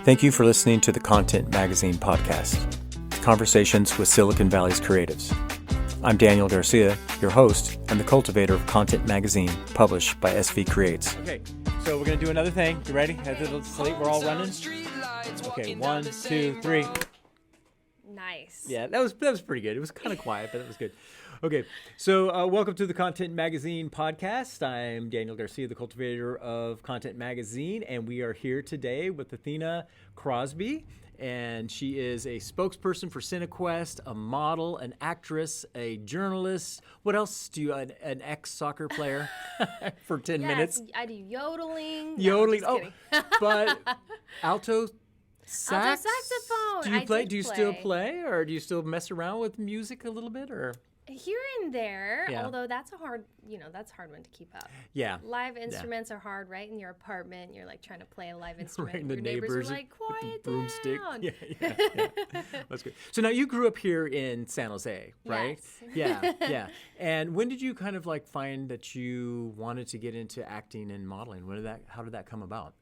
Thank you for listening to the Content Magazine podcast, Conversations with Silicon Valley's Creatives. I'm Daniel Garcia, your host and the cultivator of Content Magazine, published by SV Creates. Okay, so we're going to do another thing. You ready? We're all running? Okay, 1, 2, 3. Nice. Yeah, that was pretty good. It was kind of quiet, but it was good. Okay, so welcome to the Content Magazine podcast. I'm Daniel Garcia, the cultivator of Content Magazine, and we are here today with Athenna Crosby, and she is a spokesperson for CineQuest, a model, an actress, a journalist. What else do you, an ex-soccer player for 10 minutes? I do yodeling. Yodeling, No, but alto sax? Alto saxophone. Do you play? Do you still play, or do you still mess around with music a little bit, or? Here and there, Yeah. although that's a hard one to keep up. Yeah. Live instruments are hard, right? In your apartment, you're like trying to play a live instrument. Right, and your the neighbors are neighbors like, quiet broomstick. down. Yeah. That's good. So now you grew up here in San Jose, right? Yes. Yeah. And when did you kind of like find that you wanted to get into acting and modeling? How did that come about?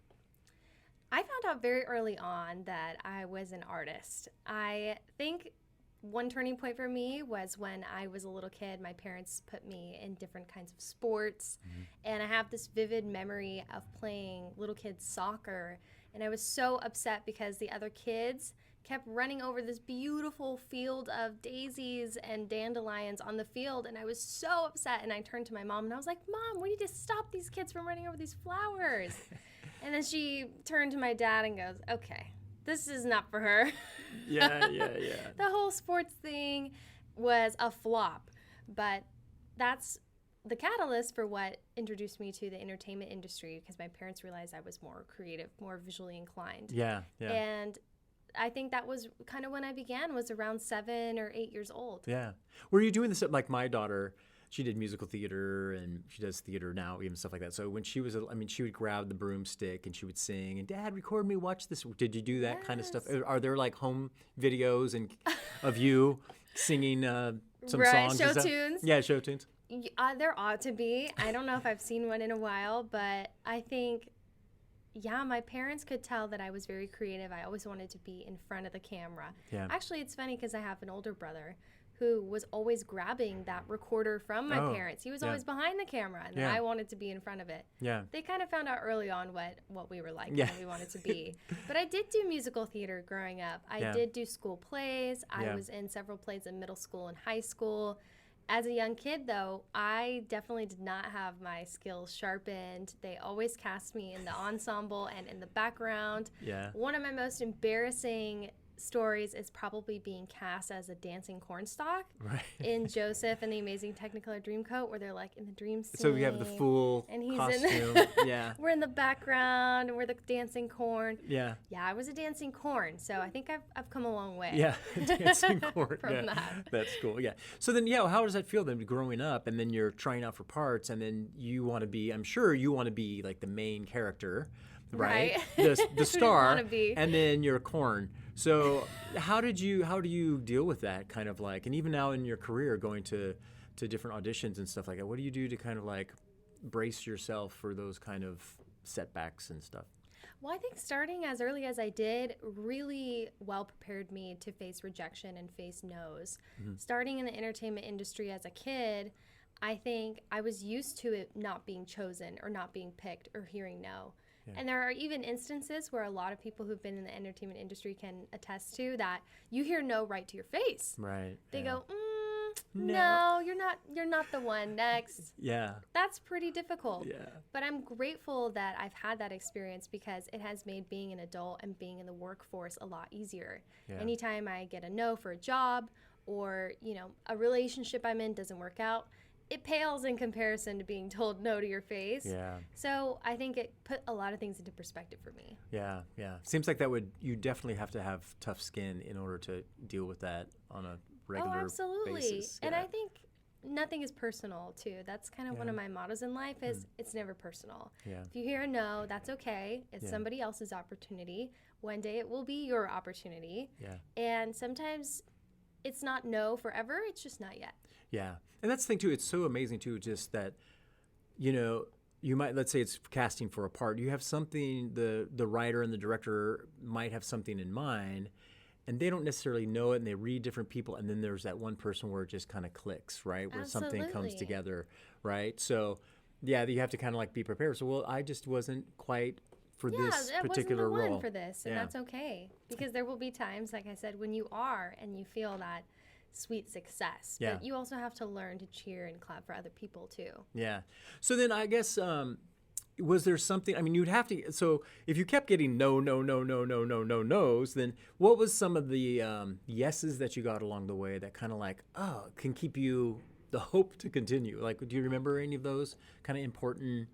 I found out very early on that I was an artist. I think one turning point for me was when I was a little kid. My parents put me in different kinds of sports, and I have this vivid memory of playing little kids soccer, and I was so upset because the other kids kept running over this beautiful field of daisies and dandelions on the field, and I was so upset, and I turned to my mom, and I was like, Mom, we need to stop these kids from running over these flowers. And then she turned to my dad and goes, okay, this is not for her. Yeah. The whole sports thing was a flop, but that's the catalyst for what introduced me to the entertainment industry, because my parents realized I was more creative, more visually inclined. Yeah. And I think that was kind of when I began, was around 7 or 8 years old. Yeah. Were you doing this, like my daughter, she did musical theater and she does theater now, even stuff like that. So when she was, she would grab the broomstick and she would sing and Dad, record me, watch this. Did you do that kind of stuff? Are there like home videos and of you singing some songs? Show tunes. Yeah, show tunes. There ought to be. I don't know if I've seen one in a while, but I think, my parents could tell that I was very creative. I always wanted to be in front of the camera. Yeah. Actually, it's funny because I have an older brother who was always grabbing that recorder from my parents. He was always behind the camera, and then I wanted to be in front of it. Yeah. They kind of found out early on what we were like and what we wanted to be. But I did do musical theater growing up. I did do school plays. I was in several plays in middle school and high school. As a young kid, though, I definitely did not have my skills sharpened. They always cast me in the ensemble and in the background. Yeah. One of my most embarrassing stories is probably being cast as a dancing cornstalk in Joseph and the Amazing Technicolor Dreamcoat, where they're like in the dream scene. So we have the full and he's costume. We're in the background and we're the dancing corn. Yeah, I was a dancing corn, so I think I've come a long way. Yeah, dancing corn. From that. That's cool. Yeah. So then, how does that feel then, growing up, and then you're trying out for parts, and then you want to be, I'm sure you want to be like the main character, right? The star, and then you're a corn. So how do you deal with that kind of like, and even now in your career going to different auditions and stuff like that, what do you do to kind of like brace yourself for those kind of setbacks and stuff? Well, I think starting as early as I did really well prepared me to face rejection and face no's. Starting in the entertainment industry as a kid, I think I was used to it not being chosen or not being picked or hearing no. And there are even instances where a lot of people who've been in the entertainment industry can attest to that. You hear no right to your face. Right. They go, no, you're not the one. Next. Yeah. That's pretty difficult. Yeah. But I'm grateful that I've had that experience because it has made being an adult and being in the workforce a lot easier. Yeah. Anytime I get a no for a job or, a relationship I'm in doesn't work out, it pales in comparison to being told no to your face. Yeah. So I think it put a lot of things into perspective for me. Yeah. Seems like you definitely have to have tough skin in order to deal with that on a regular basis. Oh, absolutely. Yeah. And I think nothing is personal, too. That's kind of one of my mottos in life is it's never personal. Yeah. If you hear a no, that's okay. It's somebody else's opportunity. One day it will be your opportunity. Yeah. And sometimes it's not no forever. It's just not yet. Yeah. And that's the thing, too. It's so amazing, too, just that, you might, let's say it's casting for a part, you have something, the writer and the director might have something in mind, and they don't necessarily know it, and they read different people, and then there's that one person where it just kind of clicks, right? Where Absolutely. something comes together, right? So, yeah, you have to kind of like be prepared. So, well, I just wasn't quite for this particular role. role. One for this, and that's okay. Because there will be times, like I said, when you are and you feel that sweet success. Yeah. But you also have to learn to cheer and clap for other people too. Yeah. So then I guess, was there something, I mean, you'd have to, so if you kept getting no's, then what was some of the yeses that you got along the way that kind of like, can keep you the hope to continue? Like, do you remember any of those kind of important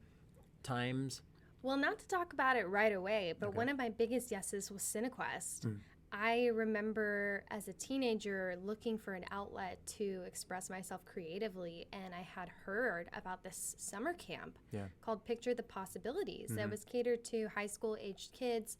times? Well, not to talk about it right away, but one of my biggest yeses was CineQuest. I remember as a teenager looking for an outlet to express myself creatively, and I had heard about this summer camp called Picture the Possibilities that was catered to high school aged kids,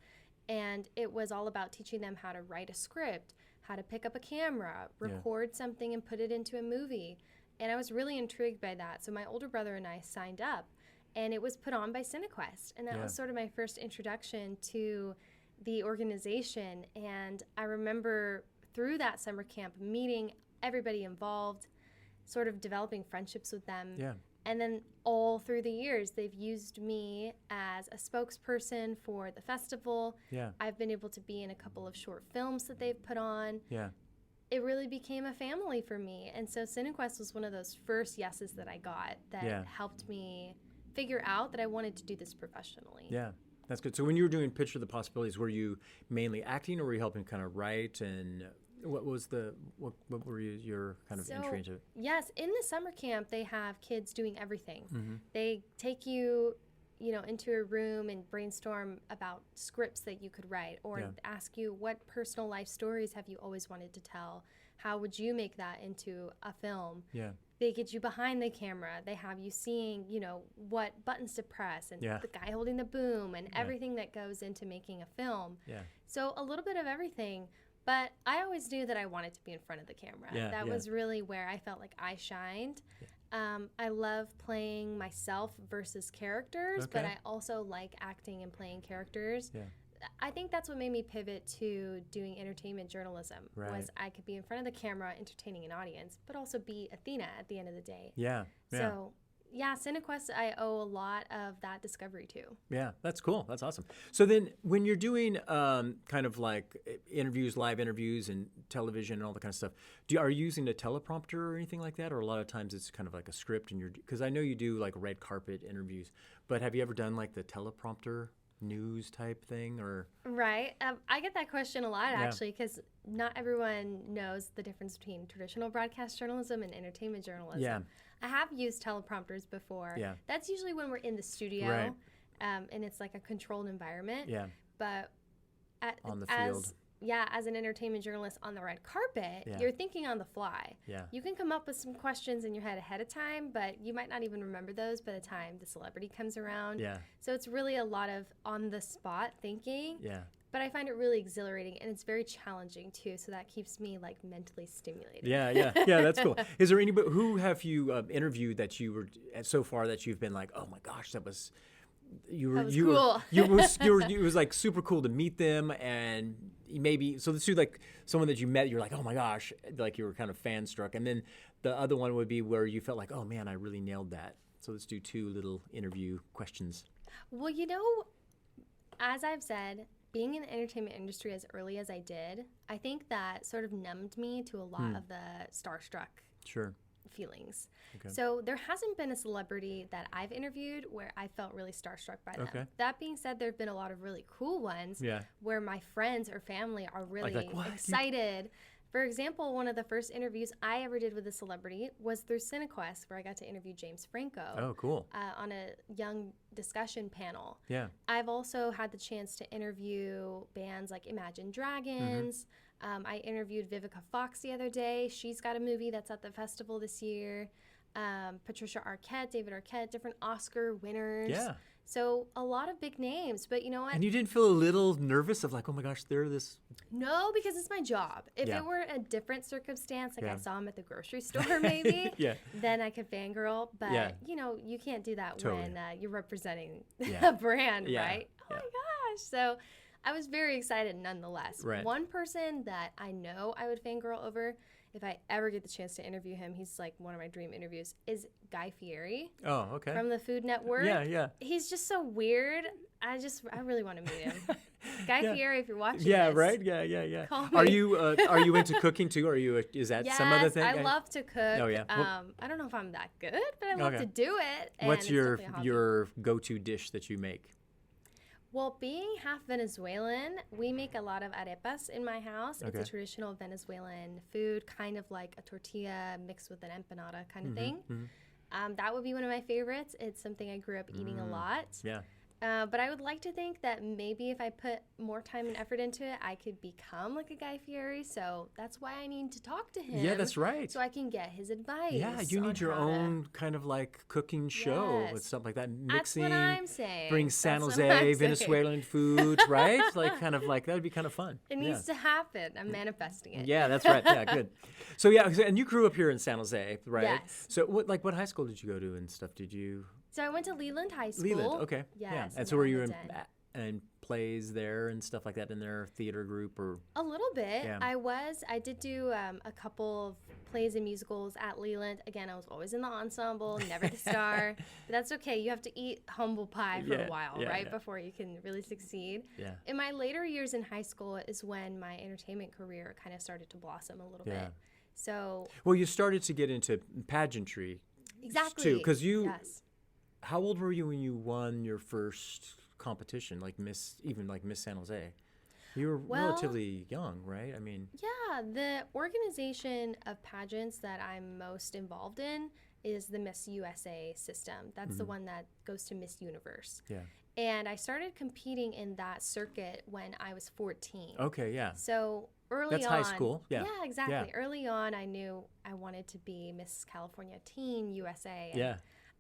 and it was all about teaching them how to write a script, how to pick up a camera, record something and put it into a movie. And I was really intrigued by that. So my older brother and I signed up, and it was put on by CineQuest, and that was sort of my first introduction to the organization. And I remember through that summer camp meeting everybody involved, sort of developing friendships with them. And then all through the years, they've used me as a spokesperson for the festival. I've been able to be in a couple of short films that they've put on. It really became a family for me. And so CineQuest was one of those first yeses that I got that helped me figure out that I wanted to do this professionally. That's good. So when you were doing Picture the Possibilities, were you mainly acting, or were you helping kind of write? And what was what were your kind of entry into it? Yes, in the summer camp, they have kids doing everything. They take you, into a room and brainstorm about scripts that you could write, or ask you, what personal life stories have you always wanted to tell? How would you make that into a film? They get you behind the camera. They have you seeing, what buttons to press, and the guy holding the boom, and everything that goes into making a film. So a little bit of everything. But I always knew that I wanted to be in front of the camera. That was really where I felt like I shined. I love playing myself versus characters, but I also like acting and playing characters. I think that's what made me pivot to doing entertainment journalism, was I could be in front of the camera entertaining an audience, but also be Athenna at the end of the day. So, CineQuest, I owe a lot of that discovery to. Yeah, that's cool. That's awesome. So then when you're doing kind of like interviews, live interviews and television and all that kind of stuff, are you using a teleprompter or anything like that? Or a lot of times it's kind of like a script, and because I know you do like red carpet interviews, but have you ever done like the teleprompter news type thing? Or I get that question a lot, actually, because not everyone knows the difference between traditional broadcast journalism and entertainment journalism. I have used teleprompters before. That's usually when we're in the studio, and it's like a controlled environment. But on the field. As an entertainment journalist on the red carpet, you're thinking on the fly. You can come up with some questions in your head ahead of time, but you might not even remember those by the time the celebrity comes around. So it's really a lot of on-the-spot thinking. But I find it really exhilarating, and it's very challenging too, so that keeps me like mentally stimulated. That's cool. Is there anybody, who have you interviewed that you were so far that you've been like, oh my gosh, that was cool. It was like super cool to meet them, and maybe, so let's do like someone that you met, you're like, oh my gosh, like you were kind of fan struck, and then the other one would be where you felt like, oh man, I really nailed that. So let's do two little interview questions. Well, as I've said, being in the entertainment industry as early as I did, I think that sort of numbed me to a lot of the starstruck feelings. So there hasn't been a celebrity that I've interviewed where I felt really starstruck by them. That being said, there have been a lot of really cool ones where my friends or family are really excited. For example, one of the first interviews I ever did with a celebrity was through CineQuest, where I got to interview James Franco. Oh, cool. On a young discussion panel. I've also had the chance to interview bands like Imagine Dragons. I interviewed Vivica Fox the other day. She's got a movie that's at the festival this year. Patricia Arquette, David Arquette, different Oscar winners. So a lot of big names, but you know what? And you didn't feel a little nervous of like, oh my gosh, they're this? No, because it's my job. If it were a different circumstance, like I saw him at the grocery store maybe, then I could fangirl. But, you know, you can't do that when you're representing a brand, right? Oh my gosh. So I was very excited nonetheless. Right. One person that I know I would fangirl over, if I ever get the chance to interview him, he's like one of my dream interviews, is Guy Fieri. Oh, okay. From the Food Network. Yeah. He's just so weird. I really want to meet him. Guy Fieri, if you're watching this. Right? Yeah. Call me. Are you into cooking too? Is that some other thing? I love to cook. Oh, yeah. I don't know if I'm that good, but I love to do it. And what's your go-to dish that you make? Well, being half Venezuelan, we make a lot of arepas in my house. Okay. It's a traditional Venezuelan food, kind of like a tortilla mixed with an empanada kind of thing. That would be one of my favorites. It's something I grew up eating a lot. Yeah. But I would like to think that maybe if I put more time and effort into it, I could become like a Guy Fieri. So that's why I need to talk to him. Yeah, that's right. So I can get his advice. Yeah, you need your own kind of like cooking show with something like that. Mixing. That's what I'm saying. Bring San Jose Venezuelan food, right? Like kind of like that would be kind of fun. It needs to happen. I'm manifesting it. Yeah, that's right. Yeah, good. So yeah, and you grew up here in San Jose, right? Yes. So what high school did you go to and stuff? So I went to Leland High School. Leland, okay. Yes. Yeah. And so were you in plays there and stuff like that in their theater group or? A little bit. Yeah. I did do a couple of plays and musicals at Leland. Again, I was always in the ensemble, never the star. But that's okay. You have to eat humble pie for a while, right? Before you can really succeed. Yeah. In my later years in high school is when my entertainment career kind of started to blossom a little bit. So. Well, you started to get into pageantry. Exactly. Too, because you. Yes. How old were you when you won your first competition, like Miss San Jose? You were relatively young, right? I mean. Yeah, the organization of pageants that I'm most involved in is the Miss USA system. That's the one that goes to Miss Universe. Yeah. And I started competing in that circuit when I was 14. Okay, yeah. So early on. That's high school. Yeah. Yeah, exactly. Yeah. Early on, I knew I wanted to be Miss California Teen USA. Yeah.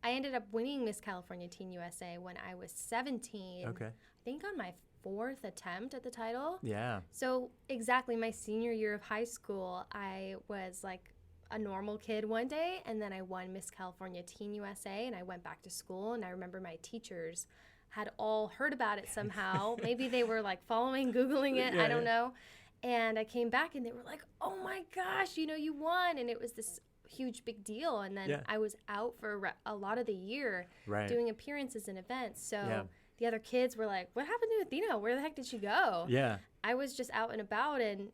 I ended up winning Miss California Teen USA when I was 17. Okay. I think on my 4th attempt at the title. Yeah. So exactly my senior year of high school, I was like a normal kid one day, and then I won Miss California Teen USA, and I went back to school, and I remember my teachers had all heard about it somehow. Maybe they were like following, Googling it, I don't know. And I came back, and they were like, oh my gosh, you won. And it was this huge big deal. And then I was out for a lot of the year doing appearances and events. So the other kids were like, what happened to Athenna? Where the heck did she go? Yeah. I was just out and about, and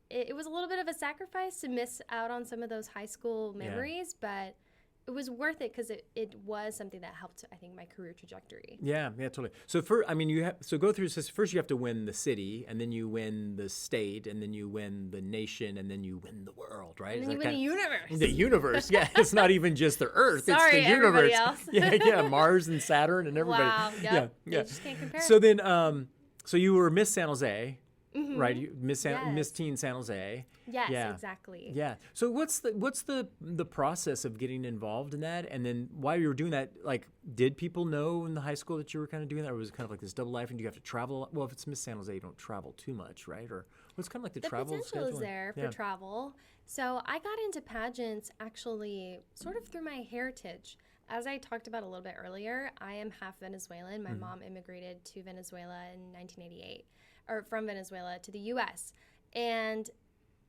it was a little bit of a sacrifice to miss out on some of those high school memories, but it was worth it because it was something that helped, I think, my career trajectory. Yeah, totally. So go through this. First, you have to win the city, and then you win the state, and then you win the nation, and then you win the world, right? And then you win the universe. The universe, yeah. It's not even just the Earth; Sorry, it's the universe. Everybody else. yeah, Mars and Saturn and everybody. Wow. Yep. Yeah. You just can't compare. So then, so you were Miss San Jose. Right, Miss Teen San Jose. Yes, exactly. Yeah. So what's the process of getting involved in that? And then while you were doing that, like, did people know in the high school that you were kind of doing that, or was it kind of like this double life? And do you have to travel? Well, if it's Miss San Jose, you don't travel too much, right? Or what's kind of like the travel schedule? The potential is there for travel. So I got into pageants actually sort of through my heritage. As I talked about a little bit earlier, I am half Venezuelan. My mom immigrated to Venezuela in 1988. Or from Venezuela to the U.S. And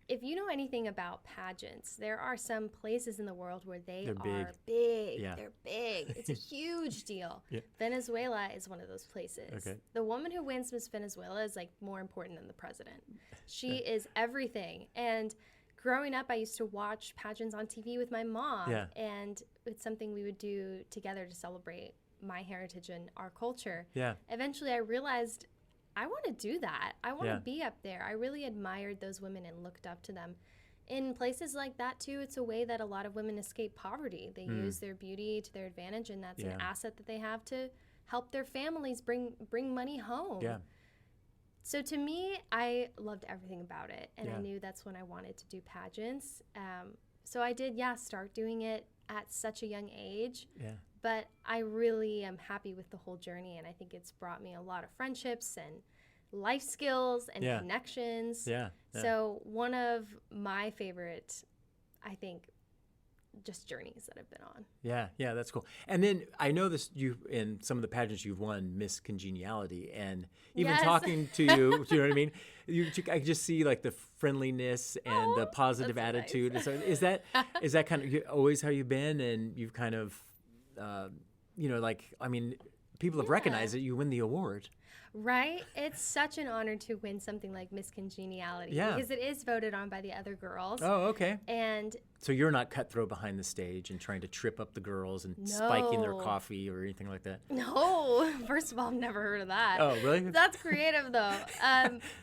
if you know anything about pageants, there are some places in the world where they're big. Yeah. They're big. It's a huge deal. Yeah. Venezuela is one of those places. Okay. The woman who wins Miss Venezuela is like more important than the president. She is everything. And growing up, I used to watch pageants on TV with my mom. Yeah. And it's something we would do together to celebrate my heritage and our culture. Yeah. Eventually, I realized I want to do that. I want to Yeah. be up there. I really admired those women and looked up to them. In places like that, too, it's a way that a lot of women escape poverty. They use their beauty to their advantage, and that's an asset that they have to help their families bring money home. Yeah. So to me, I loved everything about it, and I knew that's when I wanted to do pageants. So I did, start doing it at such a young age. Yeah. but I really am happy with the whole journey, and I think it's brought me a lot of friendships and life skills and connections. So one of my favorite, I think, just journeys that I've been on. Yeah, that's cool. And then I know this, you in some of the pageants you've won, Miss Congeniality, and even talking to you, do you know what I mean? I just see like the friendliness and the positive attitude. Nice. So is that kind of always how you've been, and you've kind of, people have recognized that you win the award. Right? It's such an honor to win something like Miss Congeniality because it is voted on by the other girls. Oh, okay. And so you're not cutthroat behind the stage and trying to trip up the girls and spiking their coffee or anything like that? No. First of all, I've never heard of that. Oh, really? That's creative, though.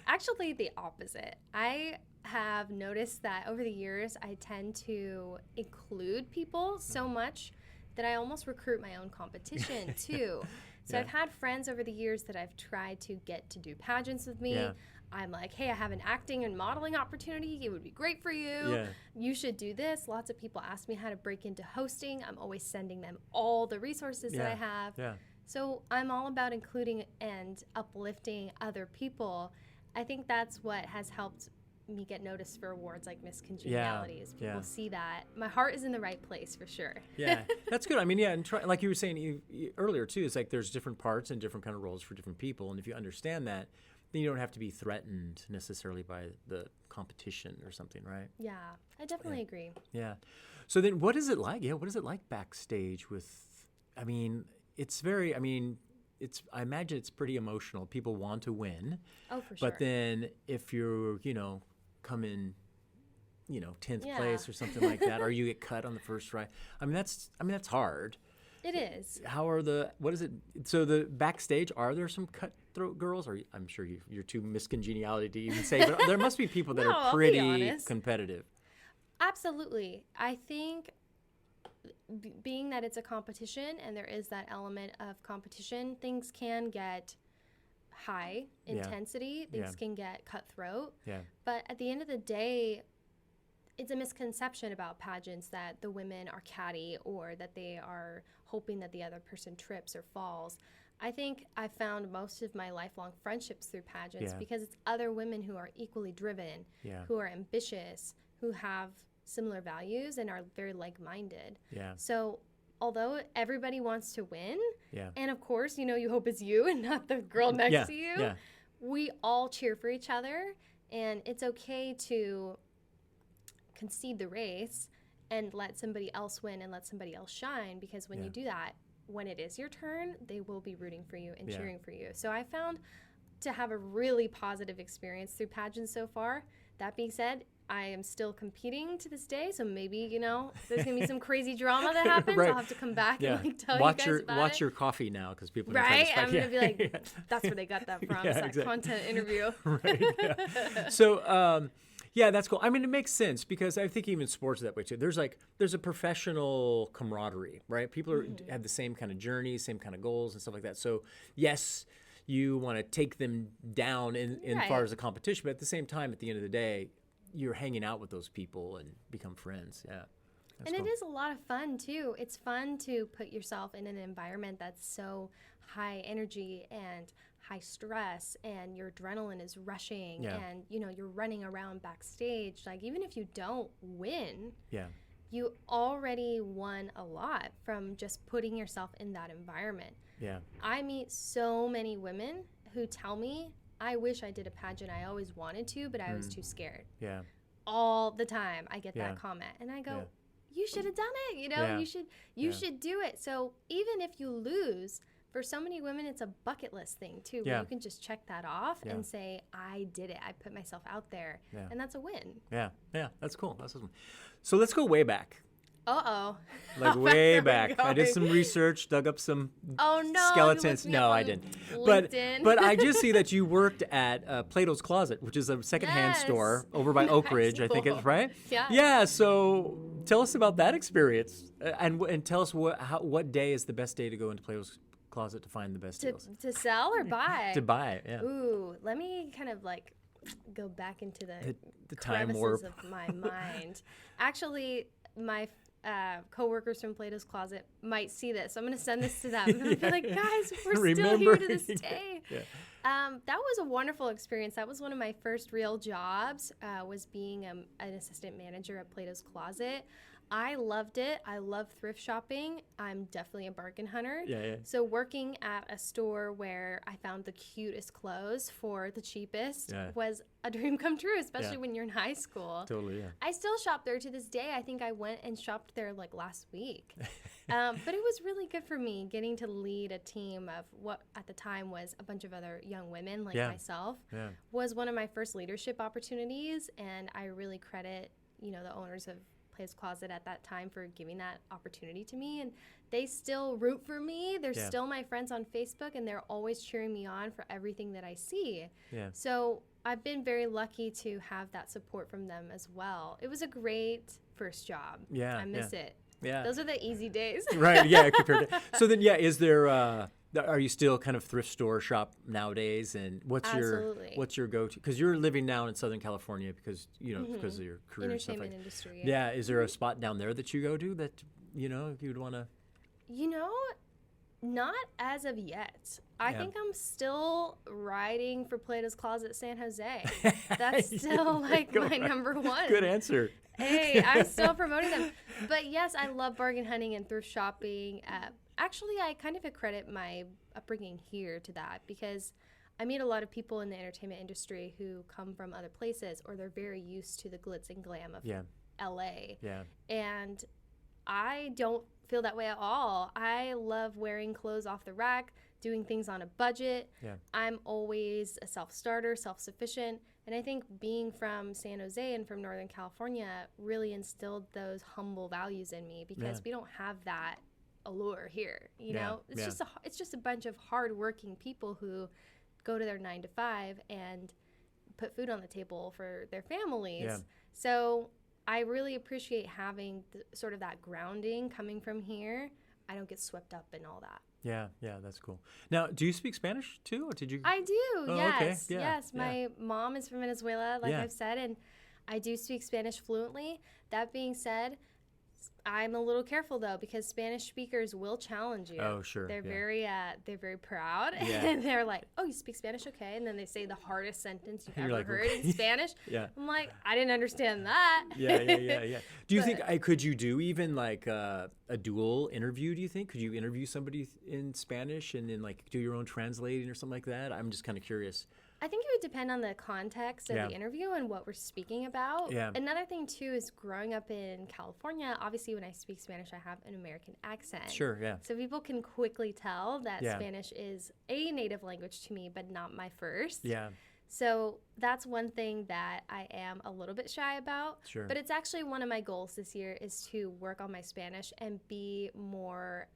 Actually, the opposite. I have noticed that over the years, I tend to include people so much that I almost recruit my own competition, too. So I've had friends over the years that I've tried to get to do pageants with me. Yeah. I'm like, hey, I have an acting and modeling opportunity. It would be great for you. Yeah. You should do this. Lots of people ask me how to break into hosting. I'm always sending them all the resources that I have. Yeah. So I'm all about including and uplifting other people. I think that's what has helped me get noticed for awards like Miss Congeniality is people see that my heart is in the right place for sure. Yeah, that's good. I mean, and like you were saying earlier too, it's like there's different parts and different kind of roles for different people, and if you understand that, then you don't have to be threatened necessarily by the competition or something, right? Yeah, I definitely agree. Yeah. So then what is it like? Yeah, what is it like backstage with, I imagine it's pretty emotional. People want to win. Oh, for sure. But then if you're, come in, 10th place or something like that, or you get cut on the first try. That's hard. It is. What is it? So the backstage, are there some cutthroat girls? Or I'm sure you're too Miss Congeniality to even say, but there must be people that are pretty competitive. Absolutely. I think being that it's a competition and there is that element of competition, things can get high intensity. Things can get cutthroat. Yeah. But at the end of the day, it's a misconception about pageants that the women are catty or that they are hoping that the other person trips or falls. I think I found most of my lifelong friendships through pageants because it's other women who are equally driven, who are ambitious, who have similar values and are very like-minded. Yeah. So although everybody wants to win, and of course, you hope it's you and not the girl next to you, we all cheer for each other, and it's okay to concede the race and let somebody else win and let somebody else shine, because when you do that, when it is your turn, they will be rooting for you and cheering for you. So I found to have a really positive experience through pageants so far. That being said, I am still competing to this day, so maybe, there's going to be some crazy drama that happens. Right. I'll have to come back and tell you guys about it. Watch your coffee now, because people are right? I'm going to be like, that's where they got that from. It's that content interview. Right, yeah. So, that's cool. I mean, it makes sense, because I think even sports are that way too. There's a professional camaraderie, right? People have the same kind of journeys, same kind of goals and stuff like that. So, yes, you want to take them down in far as a competition, but at the same time, at the end of the day, you're hanging out with those people and become friends. Yeah. And cool. It is a lot of fun too. It's fun to put yourself in an environment that's so high energy and high stress, and your adrenaline is rushing, and you're running around backstage. Like, even if you don't win, you already won a lot from just putting yourself in that environment. Yeah. I meet so many women who tell me, I wish I did a pageant. I always wanted to, but I was too scared. Yeah. All the time I get that comment, and I go, you should have done it. You should do it. So even if you lose, for so many women, it's a bucket list thing too, where you can just check that off and say, I did it. I put myself out there, and that's a win. Yeah. Yeah. That's cool. That's awesome. So let's go way back. Uh-oh. Like way back. I did some research, dug up some skeletons. No, I didn't. But I just see that you worked at Plato's Closet, which is a secondhand store over by Oak Ridge, I think it's right? Yeah. Yeah, so tell us about that experience, and tell us what day is the best day to go into Plato's Closet to find the best deals. To sell or buy? To buy, yeah. Ooh, let me kind of go back into the time warp of my mind. Actually, my coworkers from Plato's Closet might see this. So I'm going to send this to them. And I'll be like, guys, we're still here to this day. Yeah. That was a wonderful experience. That was one of my first real jobs, was being an assistant manager at Plato's Closet. I loved it. I love thrift shopping. I'm definitely a bargain hunter. Yeah. So working at a store where I found the cutest clothes for the cheapest was a dream come true, especially when you're in high school. Totally, yeah. I still shop there to this day. I think I went and shopped there like last week. But it was really good for me getting to lead a team of what at the time was a bunch of other young women like myself. Yeah. Was one of my first leadership opportunities, and I really credit, the owners of Plato's Closet at that time for giving that opportunity to me, and they still root for me. They're still my friends on Facebook, and they're always cheering me on for everything that I see. Yeah. So I've been very lucky to have that support from them as well. It was a great first job. Yeah. I miss it. Yeah. Those are the easy days. Right. Yeah. Compared to, so then, is there? Are you still kind of thrift store shop nowadays? And what's your go-to? Because you're living now in Southern California because because of your career and stuff like that. Industry. Yeah. Is there a spot down there that you go to that you'd want to? Not as of yet. I think I'm still riding for Plato's Closet San Jose. That's still like my number one. Good answer. Hey, I'm still promoting them. But yes, I love bargain hunting and thrift shopping. Actually, I kind of accredit my upbringing here to that because I meet a lot of people in the entertainment industry who come from other places or they're very used to the glitz and glam of LA. Yeah. And I don't feel that way at all. I love wearing clothes off the rack, doing things on a budget. Yeah. I'm always a self-starter, self-sufficient. And I think being from San Jose and from Northern California really instilled those humble values in me because we don't have that allure here. It's just a bunch of hardworking people who go to their 9 to 5 and put food on the table for their families. Yeah. So I really appreciate having sort of that grounding coming from here. I don't get swept up in all that. Yeah, that's cool. Now, do you speak Spanish too, or did you? I do. Yes, okay. Yes. My mom is from Venezuela, like I've said, and I do speak Spanish fluently. That being said, I'm a little careful though because Spanish speakers will challenge you. Oh, sure. They're very proud, and they're like, "Oh, you speak Spanish, okay?" And then they say the hardest sentence you've ever heard in Spanish. I'm like, I didn't understand that. Yeah. Do you think could you do even like a dual interview? Do you think could you interview somebody in Spanish and then like do your own translating or something like that? I'm just kind of curious. I think it would depend on the context of the interview and what we're speaking about. Yeah. Another thing, too, is growing up in California, obviously when I speak Spanish, I have an American accent. Sure, yeah. So people can quickly tell that Spanish is a native language to me, but not my first. Yeah. So that's one thing that I am a little bit shy about. Sure. But it's actually one of my goals this year is to work on my Spanish and be more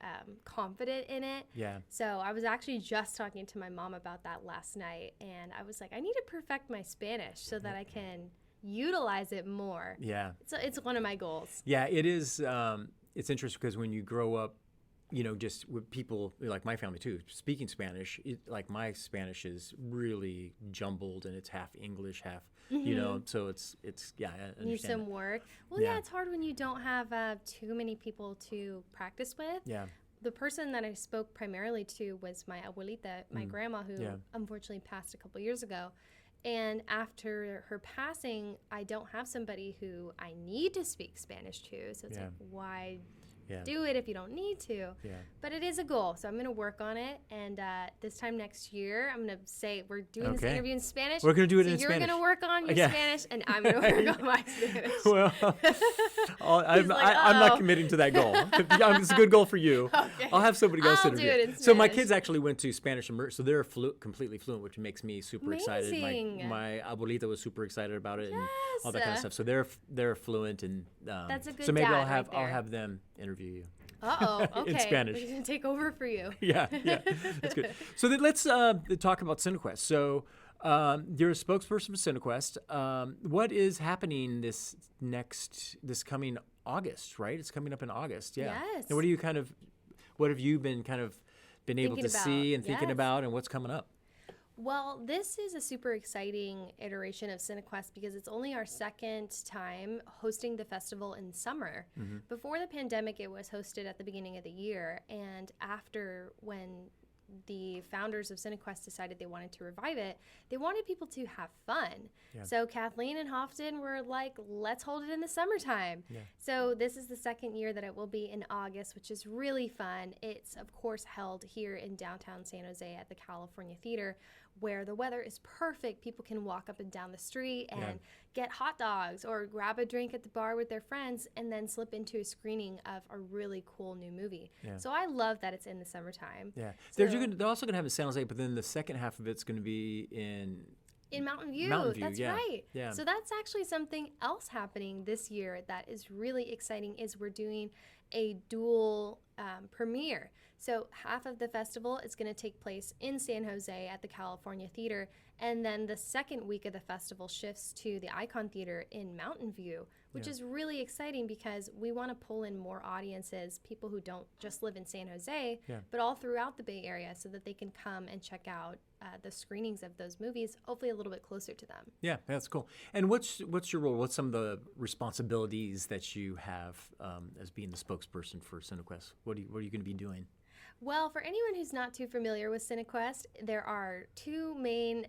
confident in it. Yeah. So I was actually just talking to my mom about that last night, and I was like, I need to perfect my Spanish so that I can utilize it more. Yeah. So it's one of my goals. Yeah, it is. It's interesting because when you grow up, just with people like my family too, speaking Spanish, like my Spanish is really jumbled and it's half English, half, so it's I understand. Need some work. Well, it's hard when you don't have too many people to practice with. Yeah. The person that I spoke primarily to was my abuelita, my grandma, who unfortunately passed a couple years ago. And after her passing, I don't have somebody who I need to speak Spanish to. So it's like, why do it if you don't need to? Yeah. But it is a goal, so I'm going to work on it. And this time next year, I'm going to say we're doing this interview in Spanish. We're going to do it in Spanish. You're going to work on your Spanish, and I'm going to work on my Spanish. Well, I'm not committing to that goal. It's a good goal for you. Okay. I'll have somebody else interview. Do it in Spanish. So my kids actually went to Spanish immersion, so they're completely fluent, which makes me super excited. My abuelita was super excited about it and all that kind of stuff. So they're fluent, and that's a good so maybe I'll have them interview you. Okay. In Spanish. We're going to take over for you. Yeah, that's good. So then let's talk about CineQuest. So you're a spokesperson for CineQuest. What is happening this coming August, right? It's coming up in August, yeah. Yes. And what have you been able to see and thinking about, and what's coming up? Well, this is a super exciting iteration of CineQuest because it's only our second time hosting the festival in summer. Mm-hmm. Before the pandemic, it was hosted at the beginning of the year, and after, when the founders of CineQuest decided they wanted to revive it, they wanted people to have fun. Yeah. So Kathleen and Hofton were like, let's hold it in the summertime. Yeah. So this is the second year that it will be in August, which is really fun. It's, of course, held here in downtown San Jose at the California Theater, where the weather is perfect. People can walk up and down the street and get hot dogs or grab a drink at the bar with their friends and then slip into a screening of a really cool new movie. Yeah. So I love that it's in the summertime. Yeah. So, they're also going to have a San Jose, but then the second half of it's going to be in Mountain View. That's right. Yeah. So that's actually something else happening this year that is really exciting is we're doing a dual premiere. So half of the festival is going to take place in San Jose at the California Theater, and then the second week of the festival shifts to the Icon Theater in Mountain View, which is really exciting because we want to pull in more audiences, people who don't just live in San Jose, but all throughout the Bay Area, so that they can come and check out the screenings of those movies, hopefully a little bit closer to them. Yeah, that's cool. And what's your role? What's some of the responsibilities that you have as being the spokesperson for CineQuest? What are you going to be doing? Well, for anyone who's not too familiar with CineQuest, there are two main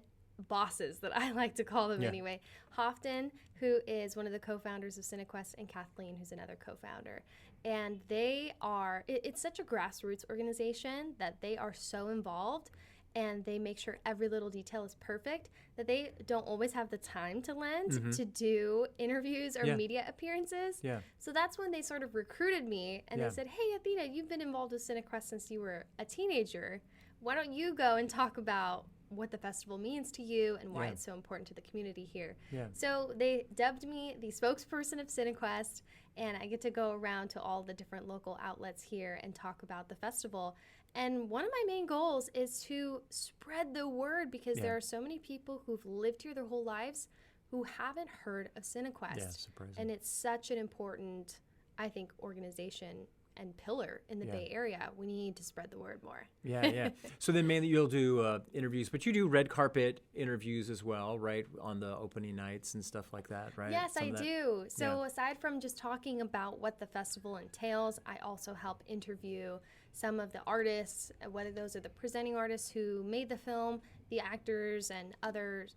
bosses that I like to call them anyway. Hofton, who is one of the co-founders of CineQuest, and Kathleen, who's another co-founder. And they are, it's such a grassroots organization that they are so involved and they make sure every little detail is perfect that they don't always have the time to lend to do interviews or media appearances. Yeah. So that's when they sort of recruited me and they said, hey, Athenna, you've been involved with CineQuest since you were a teenager. Why don't you go and talk about what the festival means to you and why it's so important to the community here. Yeah. So they dubbed me the spokesperson of CineQuest, and I get to go around to all the different local outlets here and talk about the festival. And one of my main goals is to spread the word because there are so many people who've lived here their whole lives who haven't heard of CineQuest. Yeah, surprising. And it's such an important, I think, organization and pillar in the Bay Area. We need to spread the word more. Yeah. So then mainly you'll do interviews, but you do red carpet interviews as well, right? On the opening nights and stuff like that, right? Yes, I do. So aside from just talking about what the festival entails, I also help interview some of the artists, whether those are the presenting artists who made the film, the actors, and other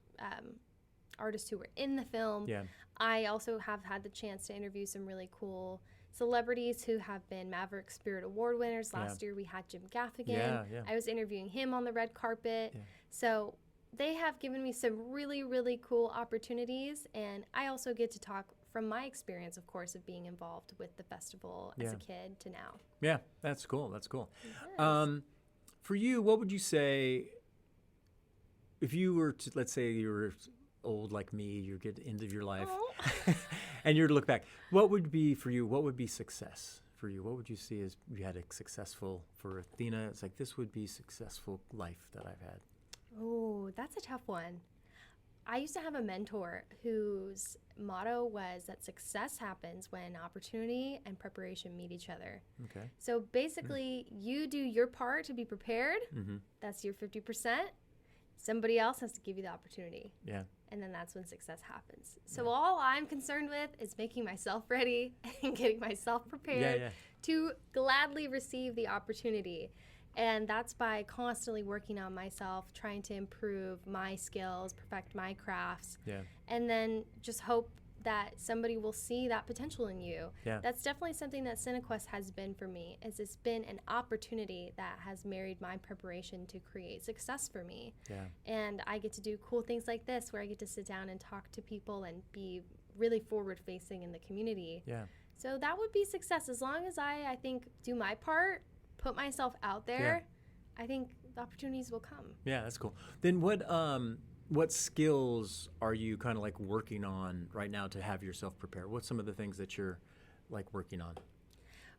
artists who were in the film. Yeah. I also have had the chance to interview some really cool celebrities who have been Maverick Spirit Award winners. Last year we had Jim Gaffigan. I was interviewing him on the red carpet. So they have given me some really, really cool opportunities. And I also get to talk from my experience, of course, of being involved with the festival as a kid to now. Yeah, that's cool. That's cool. Yes. For you, what would you say if you were to, let's say you were old like me, you get end of your life, and you're to look back, what would be for you, what would be success for you? What would you see as you had a successful, for Athenna, it's like this would be successful life that I've had? Oh, that's a tough one. I used to have a mentor whose motto was that success happens when opportunity and preparation meet each other. Okay. So basically, you do your part to be prepared. Mm-hmm. That's your 50%. Somebody else has to give you the opportunity. Yeah. And then that's when success happens. So all I'm concerned with is making myself ready and getting myself prepared to gladly receive the opportunity. And that's by constantly working on myself, trying to improve my skills, perfect my crafts, and then just hope that somebody will see that potential in you. Yeah. That's definitely something that CineQuest has been for me, is it's been an opportunity that has married my preparation to create success for me. Yeah. And I get to do cool things like this where I get to sit down and talk to people and be really forward-facing in the community. Yeah. So that would be success. As long as I think, do my part, put myself out there, I think the opportunities will come. Yeah, that's cool. Then what skills are you kind of like working on right now to have yourself prepare? What's some of the things that you're like working on?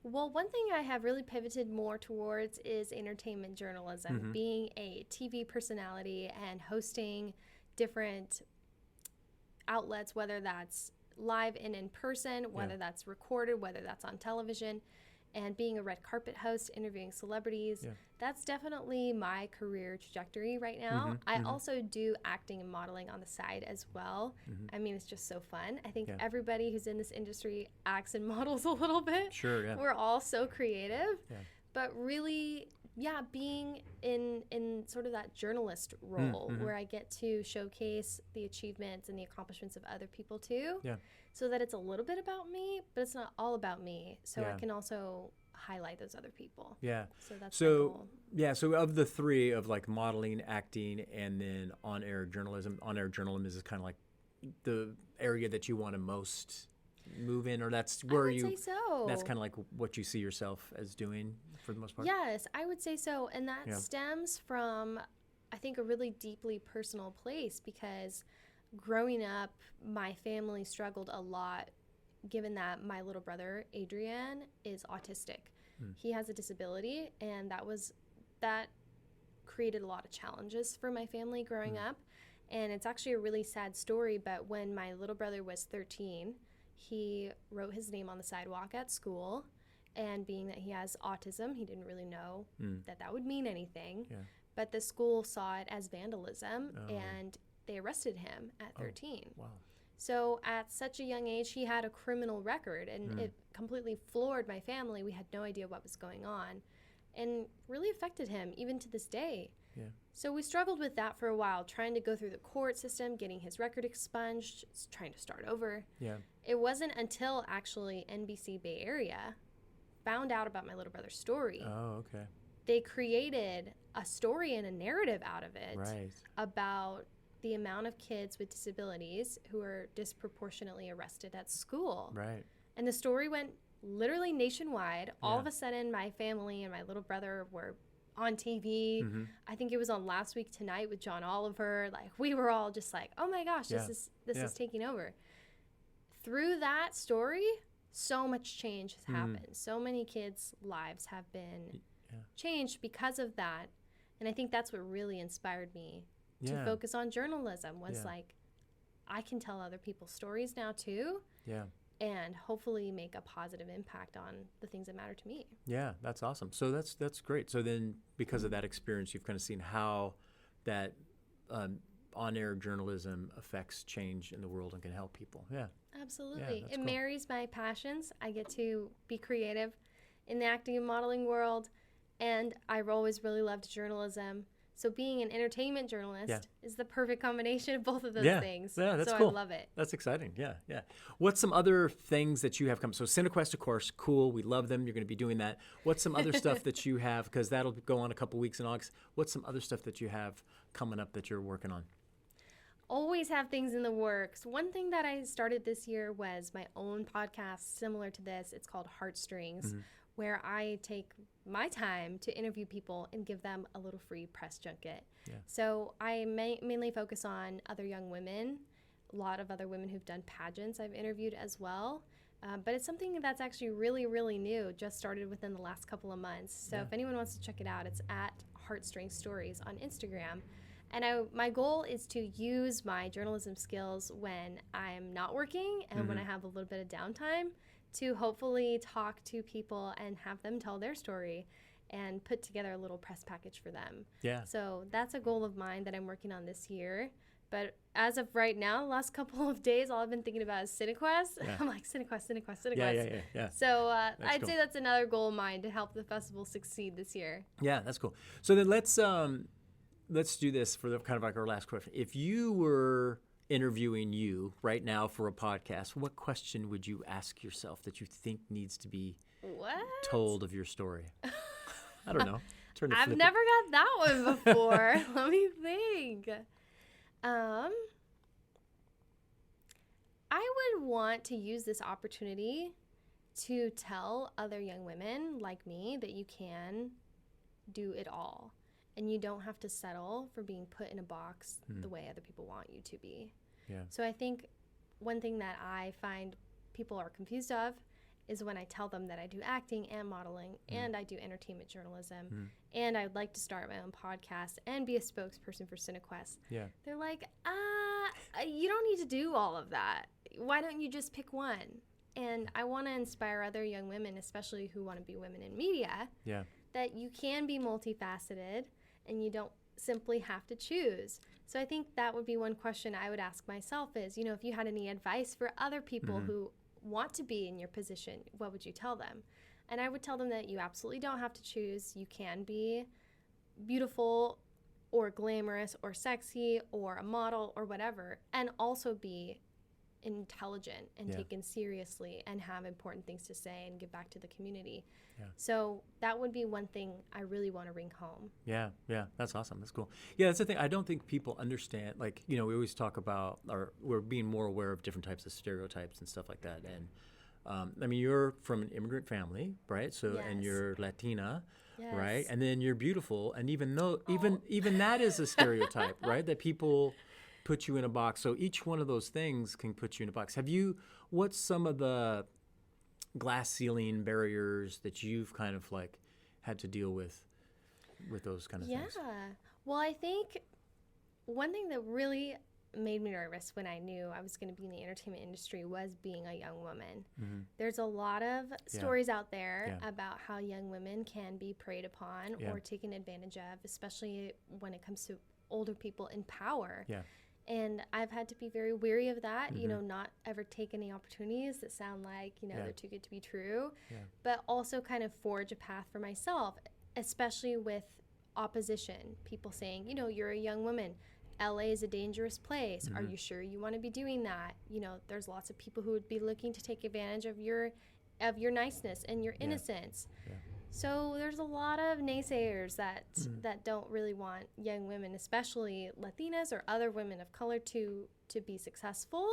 Well, one thing I have really pivoted more towards is entertainment journalism, being a TV personality and hosting different outlets, whether that's live and in person, whether that's recorded, whether that's on television. and being a red carpet host, interviewing celebrities. Yeah. That's definitely my career trajectory right now. I also do acting and modeling on the side as well. I mean, it's just so fun. I think everybody who's in this industry acts and models a little bit. Sure, yeah. We're all so creative. Yeah. But really, being in sort of that journalist role where I get to showcase the achievements and the accomplishments of other people too. Yeah. So that it's a little bit about me, but it's not all about me. So I can also highlight those other people. Yeah. So that's my goal. Yeah, so of the three of like modeling, acting, and then on-air journalism is kind of like the area that you want to most move in, or that's where you say so. That's kind of like what you see yourself as doing for the most part? Yes, I would say so. And that stems from, I think, a really deeply personal place, because growing up, my family struggled a lot, given that my little brother, Adrian, is autistic. He has a disability, and that created a lot of challenges for my family growing up. And it's actually a really sad story, but when my little brother was 13, he wrote his name on the sidewalk at school, and being that he has autism, he didn't really know that would mean anything. Yeah. But the school saw it as vandalism, and they arrested him at 13. Oh, wow. So at such a young age, he had a criminal record, and it completely floored my family. We had no idea what was going on, and really affected him even to this day. Yeah. So we struggled with that for a while, trying to go through the court system, getting his record expunged, trying to start over. Yeah. It wasn't until actually NBC Bay Area found out about my little brother's story. Oh, okay. They created a story and a narrative out of it about the amount of kids with disabilities who are disproportionately arrested at school. Right. And the story went literally nationwide. All of a sudden, my family and my little brother were on TV. I think it was on Last Week Tonight with John Oliver. Like, we were all just like, oh my gosh, this is taking over. Through that story, so much change has happened. So many kids' lives have been changed because of that. And I think that's what really inspired me to focus on journalism, was like, I can tell other people's stories now too. Yeah. And hopefully make a positive impact on the things that matter to me. Yeah, that's awesome. So that's great. So then, because of that experience, you've kind of seen how that on-air journalism affects change in the world and can help people. Yeah. Absolutely. It marries my passions. I get to be creative in the acting and modeling world, and I've always really loved journalism. So being an entertainment journalist is the perfect combination of both of those things. Yeah, that's cool. I love it. That's exciting. Yeah, yeah. What's some other things that you have coming? So CineQuest, of course, cool. We love them. You're going to be doing that. What's some other stuff that you have, because that'll go on a couple weeks in August. What's some other stuff that you have coming up that you're working on? Always have things in the works. One thing that I started this year was my own podcast similar to this. It's called Heartstrings, where I take my time to interview people and give them a little free press junket. Yeah. So I mainly focus on other young women, a lot of other women who've done pageants I've interviewed as well. But it's something that's actually really, really new, just started within the last couple of months. So if anyone wants to check it out, it's at Heartstrings Stories on Instagram. And my goal is to use my journalism skills when I'm not working and when I have a little bit of downtime, to hopefully talk to people and have them tell their story and put together a little press package for them. Yeah. So that's a goal of mine that I'm working on this year. But as of right now, the last couple of days, all I've been thinking about is CineQuest. Yeah. I'm like, CineQuest. Yeah. So I'd say that's another goal of mine, to help the festival succeed this year. Yeah, that's cool. So then let's do this for the kind of like our last question. If you were interviewing you right now for a podcast, what question would you ask yourself that you think needs to be told of your story? I don't know. I've never got that one before. Let me think. I would want to use this opportunity to tell other young women like me that you can do it all. And you don't have to settle for being put in a box the way other people want you to be. Yeah. So I think one thing that I find people are confused of is when I tell them that I do acting and modeling and I do entertainment journalism and I would like to start my own podcast and be a spokesperson for CineQuest. Yeah. They're like, you don't need to do all of that. Why don't you just pick one? And I want to inspire other young women, especially who want to be women in media, that you can be multifaceted and you don't simply have to choose. So I think that would be one question I would ask myself is, if you had any advice for other people who want to be in your position, what would you tell them? And I would tell them that you absolutely don't have to choose. You can be beautiful or glamorous or sexy or a model or whatever, and also be intelligent and taken seriously and have important things to say and give back to the community. So that would be one thing I really want to bring home. Yeah, that's awesome. That's cool. Yeah, that's the thing. I don't think people understand, like, we always talk about, or we're being more aware of different types of stereotypes and stuff like that. And you're from an immigrant family, right? So, and you're Latina, right? And then you're beautiful. And even that is a stereotype, right? That people put you in a box. So each one of those things can put you in a box. What's some of the glass ceiling barriers that you've kind of like had to deal with those kind of things? Yeah. Well, I think one thing that really made me nervous when I knew I was going to be in the entertainment industry was being a young woman. There's a lot of stories out there about how young women can be preyed upon or taken advantage of, especially when it comes to older people in power. And I've had to be very wary of that, not ever take any opportunities that sound like, they're too good to be true, but also kind of forge a path for myself, especially with opposition. People saying, you're a young woman. LA is a dangerous place. Are you sure you want to be doing that? There's lots of people who would be looking to take advantage of your niceness and your innocence. So there's a lot of naysayers that don't really want young women, especially Latinas or other women of color, to be successful.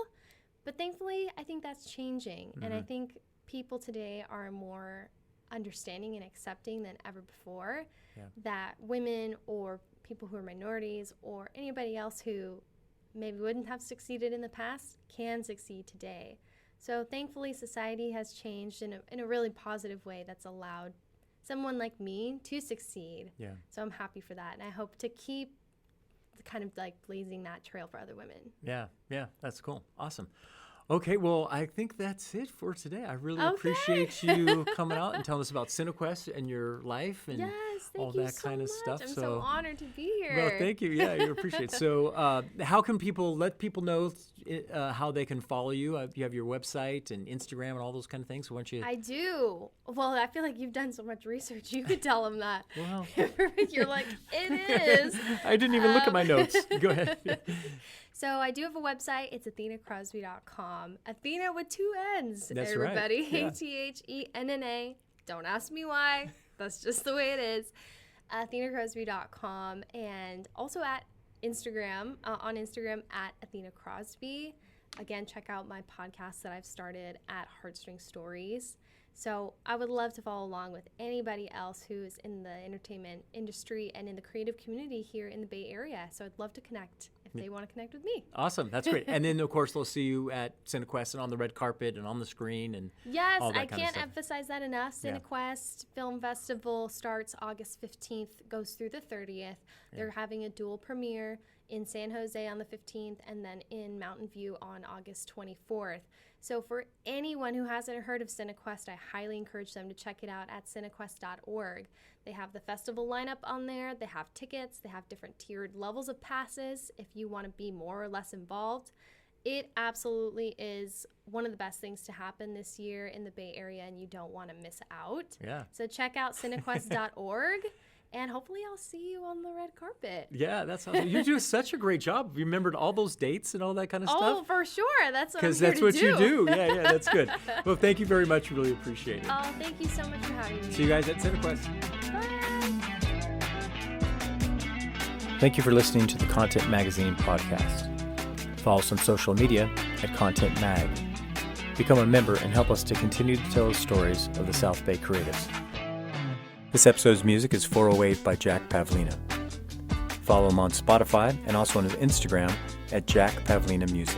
But thankfully, I think that's changing. And I think people today are more understanding and accepting than ever before that women or people who are minorities or anybody else who maybe wouldn't have succeeded in the past can succeed today. So thankfully, society has changed in a really positive way that's allowed someone like me to succeed. So I'm happy for that. And I hope to keep kind of like blazing that trail for other women. Yeah, that's cool. Awesome. Okay, well, I think that's it for today. I really appreciate you coming out and telling us about CineQuest and your life and all that kind of stuff. I'm so honored to be here. Well, thank you. Yeah, you appreciate it. So how can people let people know how they can follow you? You have your website and Instagram and all those kind of things. So why don't you? I do. Well, I feel like you've done so much research. You could tell them that. Well, you're like, it is. I didn't even look at my notes. Go ahead. So I do have a website. It's AthennaCrosby.com. Athenna with 2 N's. That's everybody. Right. ATHENNA. Don't ask me why. That's just the way it is. AthennaCrosby.com. And also at Instagram, on Instagram at Athenna Crosby. Again, check out my podcast that I've started at Heartstring Stories. So I would love to follow along with anybody else who's in the entertainment industry and in the creative community here in the Bay Area. So I'd love to connect if they want to connect with me. Awesome. That's great. And then, of course, they'll see you at CineQuest and on the red carpet and on the screen and all that I kind can't of stuff. emphasize that enough. CineQuest Film Festival starts August 15th, goes through the 30th. They're having a dual premiere in San Jose on the 15th and then in Mountain View on August 24th. So for anyone who hasn't heard of CineQuest, I highly encourage them to check it out at cinequest.org. They have the festival lineup on there. They have tickets. They have different tiered levels of passes if you want to be more or less involved. It absolutely is one of the best things to happen this year in the Bay Area, and you don't want to miss out. So check out cinequest.org. And hopefully I'll see you on the red carpet. Yeah, that's awesome. You do such a great job. You remembered all those dates and all that kind of stuff? Oh, for sure. That's what I'm here to do. Because that's what you do. Yeah, that's good. Well, thank you very much. Really appreciate it. Oh, thank you so much for having me. See you guys at CineQuest. Bye. Thank you for listening to the Content Magazine podcast. Follow us on social media at Content Mag. Become a member and help us to continue to tell the stories of the South Bay creatives. This episode's music is 408 by Jack Pavlina. Follow him on Spotify and also on his Instagram at Jack Pavlina Music.